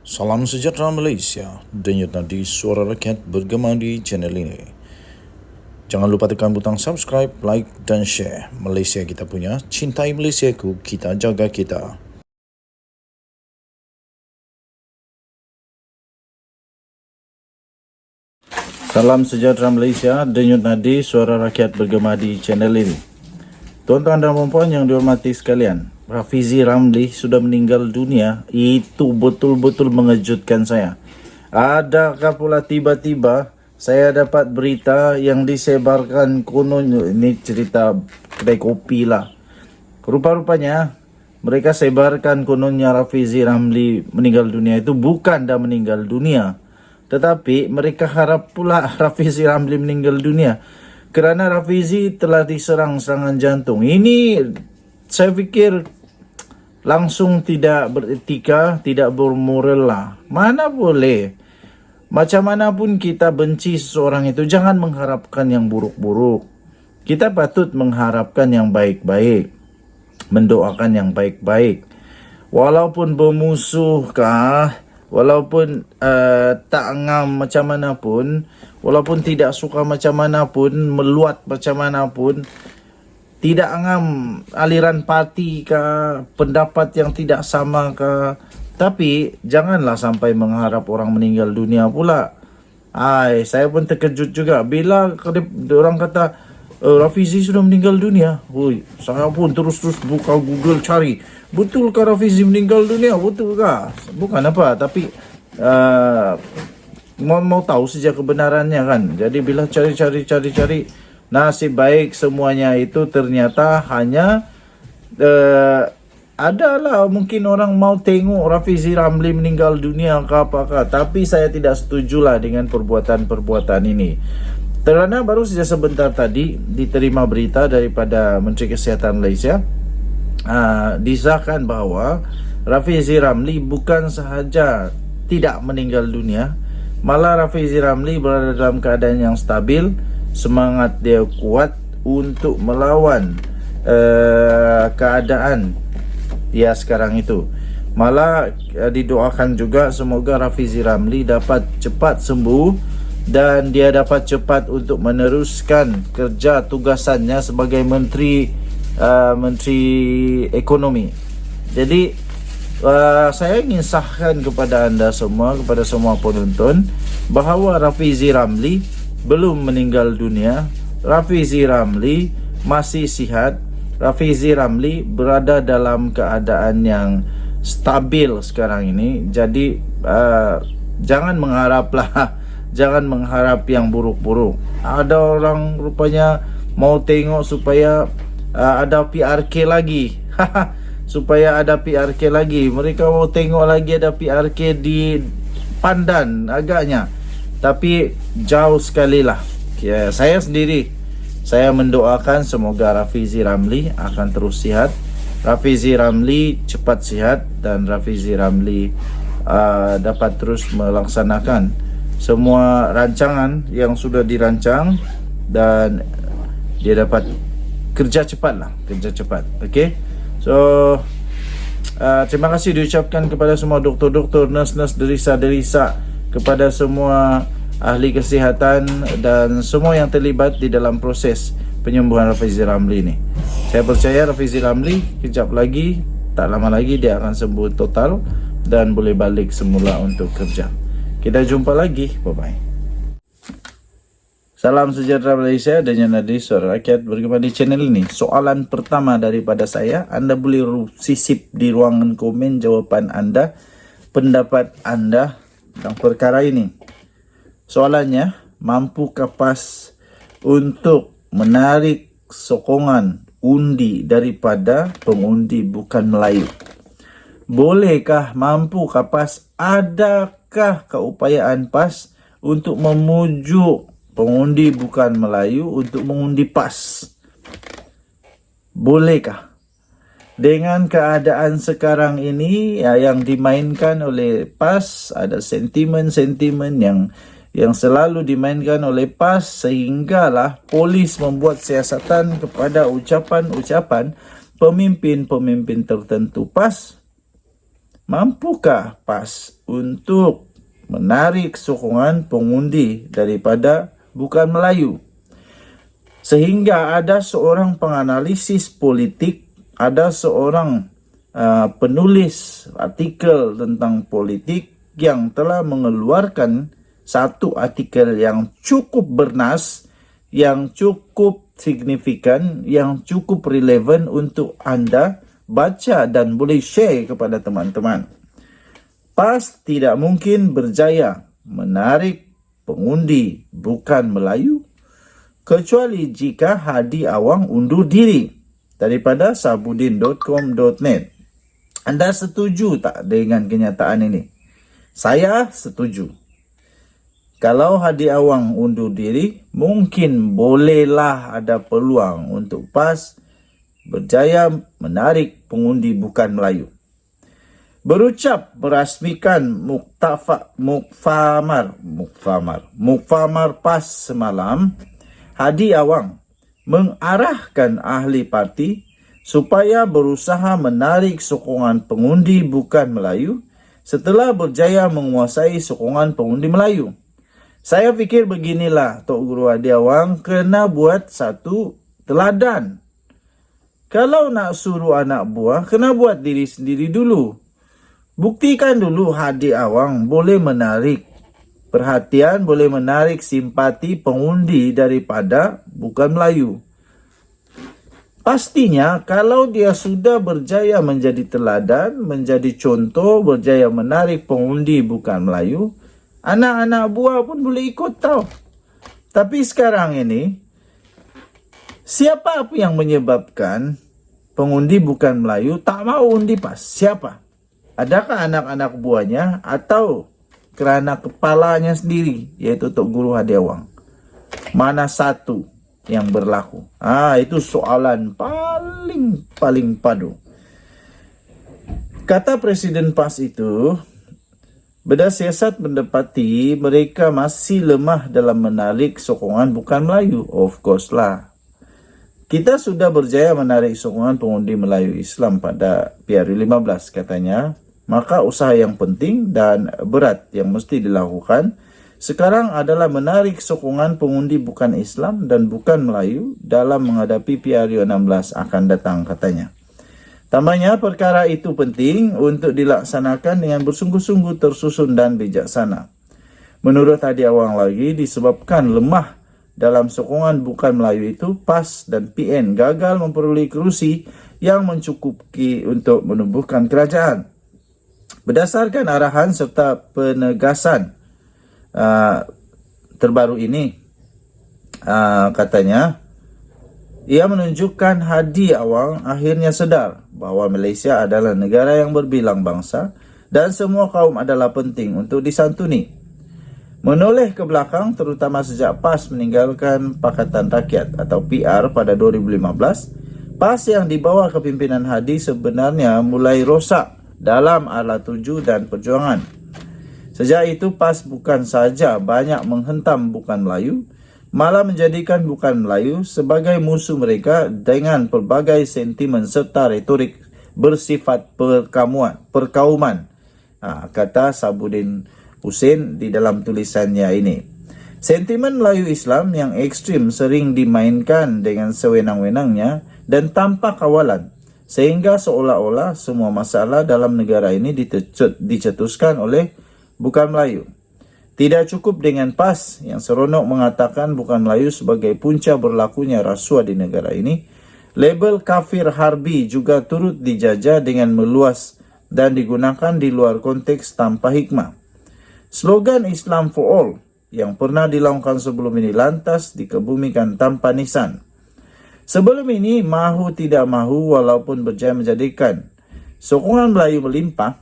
Salam sejahtera Malaysia, denyut nadi suara rakyat bergema di channel ini. Jangan lupa tekan butang subscribe, like dan share. Malaysia kita punya, cintai Malaysiaku, kita jaga kita. Salam sejahtera Malaysia, denyut nadi suara rakyat bergema di channel ini. Tuan-tuan dan puan-puan yang dihormati sekalian, Rafizi Ramli sudah meninggal dunia. Itu betul-betul mengejutkan saya. Adakah pula tiba-tiba saya dapat berita yang disebarkan konon, ini cerita kedai kopi lah. Rupa-rupanya mereka sebarkan kononnya Rafizi Ramli meninggal dunia itu bukan dah meninggal dunia. Tetapi mereka harap pula Rafizi Ramli meninggal dunia kerana Rafizi telah diserang serangan jantung. Ini saya fikir langsung tidak beretika, tidak bermoral lah. Mana boleh. Macam mana pun kita benci seseorang itu, jangan mengharapkan yang buruk-buruk. Kita patut mengharapkan yang baik-baik. Mendoakan yang baik-baik. Walaupun bermusuh kah, walaupun tak ngam macam mana pun, walaupun tidak suka macam mana pun, meluat macam mana pun, tidak ngam aliran parti ke, pendapat yang tidak sama ke, tapi janganlah sampai mengharap orang meninggal dunia pula. Saya pun terkejut juga bila orang kata Rafizi sudah meninggal dunia. Saya pun terus buka Google cari, betulkah Rafizi meninggal dunia? Betulkah? Bukan apa, tapi mau tahu saja kebenarannya kan. Jadi bila cari, nasib baik semuanya itu ternyata hanya adalah mungkin orang mau tengok Rafizi Ramli meninggal dunia ke apakah. Tapi saya tidak setujulah dengan perbuatan-perbuatan ini. Kerana baru saja sebentar tadi diterima berita daripada Menteri Kesihatan Malaysia, disahkan bahawa Rafizi Ramli bukan sahaja tidak meninggal dunia, malah Rafizi Ramli berada dalam keadaan yang stabil, semangat dia kuat untuk melawan keadaan dia sekarang itu. Malah didoakan juga semoga Rafizi Ramli dapat cepat sembuh dan dia dapat cepat untuk meneruskan kerja tugasannya sebagai Menteri Ekonomi. Jadi saya ingin sahkan kepada anda semua, kepada semua penonton, bahawa Rafizi Ramli belum meninggal dunia. Rafizi Ramli masih sihat. Rafizi Ramli berada dalam keadaan yang stabil sekarang ini. Jadi jangan mengharaplah jangan mengharap yang buruk-buruk. Ada orang rupanya mau tengok supaya ada PRK lagi. Supaya ada PRK lagi. Mereka mau tengok lagi ada PRK di Pandan agaknya. Tapi jauh sekali lah. Saya sendiri, saya mendoakan semoga Rafizi Ramli akan terus sihat. Rafizi Ramli cepat sihat dan Rafizi Ramli dapat terus melaksanakan semua rancangan yang sudah dirancang dan dia dapat kerja cepat. Okay? So terima kasih diucapkan kepada semua doktor-doktor, nurse-nurse, derisa-derisa, kepada semua ahli kesihatan dan semua yang terlibat di dalam proses penyembuhan Rafizi Ramli ini. Saya percaya Rafizi Ramli kejap lagi, tak lama lagi dia akan sembuh total dan boleh balik semula untuk kerja. Kita jumpa lagi. Bye-bye. Salam sejahtera Malaysia dan nadi suara rakyat bergema di channel ini. Soalan pertama daripada saya, anda boleh sisip di ruangan komen jawapan anda, pendapat anda tentang perkara ini. Soalannya, mampukah PAS untuk menarik sokongan undi daripada pengundi bukan Melayu? Bolehkah, mampukah PAS, adakah keupayaan PAS untuk memujuk pengundi bukan Melayu untuk mengundi PAS? Bolehkah? Dengan keadaan sekarang ini yang dimainkan oleh PAS, ada sentimen-sentimen yang selalu dimainkan oleh PAS, sehinggalah polis membuat siasatan kepada ucapan-ucapan pemimpin-pemimpin tertentu PAS. mampukah PAS untuk menarik sokongan pengundi daripada bukan Melayu? Sehingga ada seorang penganalisis politik, ada seorang penulis artikel tentang politik yang telah mengeluarkan satu artikel yang cukup bernas, yang cukup signifikan, yang cukup relevan untuk Anda baca dan boleh share kepada teman-teman. PAS tidak mungkin berjaya menarik pengundi bukan Melayu kecuali jika Hadi Awang undur diri daripada sabudin.com.net. Anda setuju tak dengan kenyataan ini? Saya setuju. Kalau Hadi Awang undur diri, mungkin bolehlah ada peluang untuk PAS berjaya menarik pengundi bukan Melayu. Berucap merasmikan muktamar PAS semalam, Hadi Awang mengarahkan ahli parti supaya berusaha menarik sokongan pengundi bukan Melayu setelah berjaya menguasai sokongan pengundi Melayu. Saya fikir beginilah, Tok Guru Hadi Awang kena buat satu teladan. Kalau nak suruh anak buah, kena buat diri sendiri dulu. Buktikan dulu Hadi Awang boleh menarik perhatian, boleh menarik simpati pengundi daripada bukan Melayu. Pastinya kalau dia sudah berjaya menjadi teladan, menjadi contoh, berjaya menarik pengundi bukan Melayu, anak-anak buah pun boleh ikut tau. Tapi sekarang ini, siapa yang menyebabkan pengundi bukan Melayu tak mau undi PAS? Siapa? Adakah anak-anak buahnya atau kerana kepalanya sendiri, yaitu Tok Guru Hadi Awang? Mana satu yang berlaku? Itu soalan paling padu. Kata Presiden PAS itu, beda siasat mendapati mereka masih lemah dalam menarik sokongan bukan Melayu. Of course lah. Kita sudah berjaya menarik sokongan pengundi Melayu Islam pada PRU 15 katanya. Maka usaha yang penting dan berat yang mesti dilakukan sekarang adalah menarik sokongan pengundi bukan Islam dan bukan Melayu dalam menghadapi PRU 16 akan datang katanya. Tambahnya, perkara itu penting untuk dilaksanakan dengan bersungguh-sungguh tersusun dan bijaksana. Menurut Hadi Awang lagi, disebabkan lemah dalam sokongan bukan Melayu itu, PAS dan PN gagal memperoleh kerusi yang mencukupi untuk menumbuhkan kerajaan. Berdasarkan arahan serta penegasan terbaru ini, katanya, ia menunjukkan Hadi Awang akhirnya sedar bahawa Malaysia adalah negara yang berbilang bangsa dan semua kaum adalah penting untuk disantuni. Menoleh ke belakang, terutama sejak PAS meninggalkan Pakatan Rakyat atau PR pada 2015, PAS yang di bawah kepimpinan Hadi sebenarnya mulai rosak dalam ala tuju dan perjuangan. Sejak itu PAS bukan saja banyak menghentam bukan Melayu, malah menjadikan bukan Melayu sebagai musuh mereka dengan pelbagai sentimen serta retorik bersifat perkauman. Kata Sabudin Husin di dalam tulisannya ini. Sentimen Melayu Islam yang ekstrim sering dimainkan dengan sewenang-wenangnya dan tanpa kawalan, sehingga seolah-olah semua masalah dalam negara ini dicetuskan oleh bukan Melayu. Tidak cukup dengan PAS yang seronok mengatakan bukan Melayu sebagai punca berlakunya rasuah di negara ini, label kafir harbi juga turut dijajah dengan meluas dan digunakan di luar konteks tanpa hikmah. Slogan Islam for All yang pernah dilaungkan sebelum ini lantas dikebumikan tanpa nisan. Sebelum ini, mahu tidak mahu walaupun berjaya menjadikan sokongan Melayu melimpah,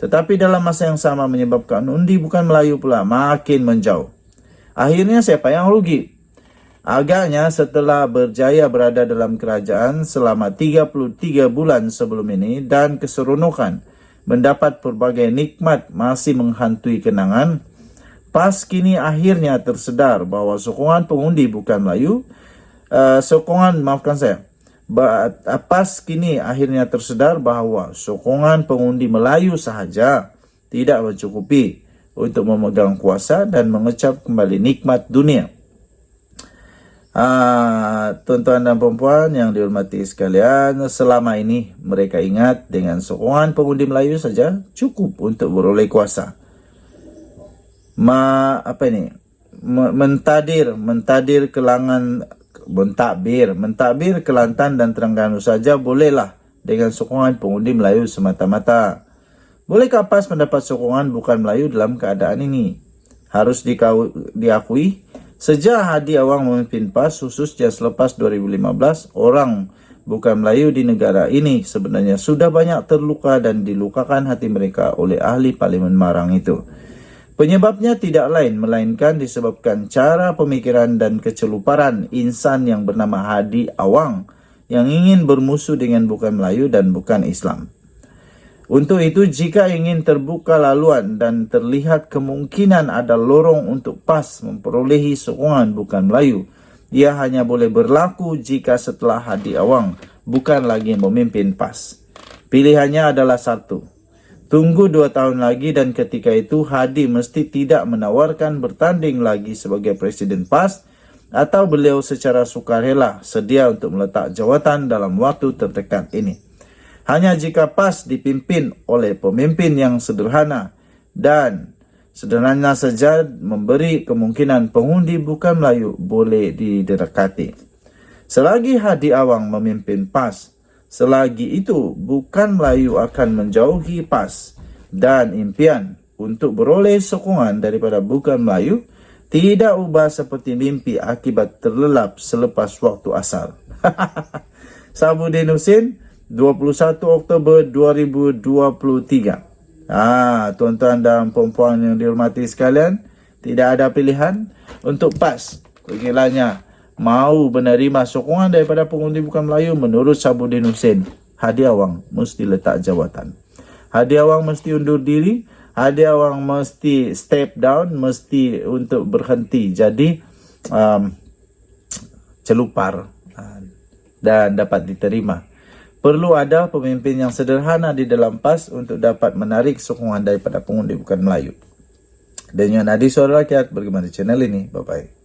tetapi dalam masa yang sama menyebabkan undi bukan Melayu pula makin menjauh. Akhirnya siapa yang rugi? Agaknya setelah berjaya berada dalam kerajaan selama 33 bulan sebelum ini dan keseronokan mendapat pelbagai nikmat masih menghantui kenangan, PAS kini akhirnya tersedar bahawa sokongan pengundi bukan Melayu, PAS kini akhirnya tersedar bahawa sokongan pengundi Melayu sahaja tidak mencukupi untuk memegang kuasa dan mengecap kembali nikmat dunia. Tuan-tuan dan puan-puan yang dihormati sekalian, selama ini mereka ingat dengan sokongan pengundi Melayu saja cukup untuk beroleh kuasa. Mentadbir Kelantan dan Terengganu saja bolehlah dengan sokongan pengundi Melayu semata-mata. Bolehkah PAS mendapat sokongan bukan Melayu dalam keadaan ini? Harus diakui, sejak Hadi Awang memimpin PAS khususnya selepas 2015, orang bukan Melayu di negara ini sebenarnya sudah banyak terluka dan dilukakan hati mereka oleh ahli Parlimen Marang itu. Penyebabnya tidak lain melainkan disebabkan cara pemikiran dan keceluparan insan yang bernama Hadi Awang yang ingin bermusuh dengan bukan Melayu dan bukan Islam. Untuk itu, jika ingin terbuka laluan dan terlihat kemungkinan ada lorong untuk PAS memperolehi sokongan bukan Melayu, ia hanya boleh berlaku jika setelah Hadi Awang bukan lagi memimpin PAS. Pilihannya adalah satu. Tunggu 2 tahun lagi dan ketika itu Hadi mesti tidak menawarkan bertanding lagi sebagai Presiden PAS atau beliau secara sukarela sedia untuk meletak jawatan dalam waktu terdekat ini. Hanya jika PAS dipimpin oleh pemimpin yang sederhana dan sederhana saja memberi kemungkinan pengundi bukan Melayu boleh didekati. Selagi Hadi Awang memimpin PAS, selagi itu bukan Melayu akan menjauhi PAS dan impian untuk beroleh sokongan daripada bukan Melayu tidak ubah seperti mimpi akibat terlelap selepas waktu asal. Sabudin Husin, 21 Oktober 2023. Tuan-tuan dan puan-puan yang dihormati sekalian, tidak ada pilihan untuk PAS. Kiranya mau menerima sokongan daripada pengundi bukan Melayu, menurut Sabudin Husin, Hadi Awang mesti letak jawatan. Hadi Awang mesti undur diri, Hadi Awang mesti step down, mesti untuk berhenti jadi celupar dan dapat diterima. Perlu ada pemimpin yang sederhana di dalam PAS untuk dapat menarik sokongan daripada pengundi bukan Melayu. Dan yang Nadi Suara Rakyat, bagaimana channel ini? Bye-bye.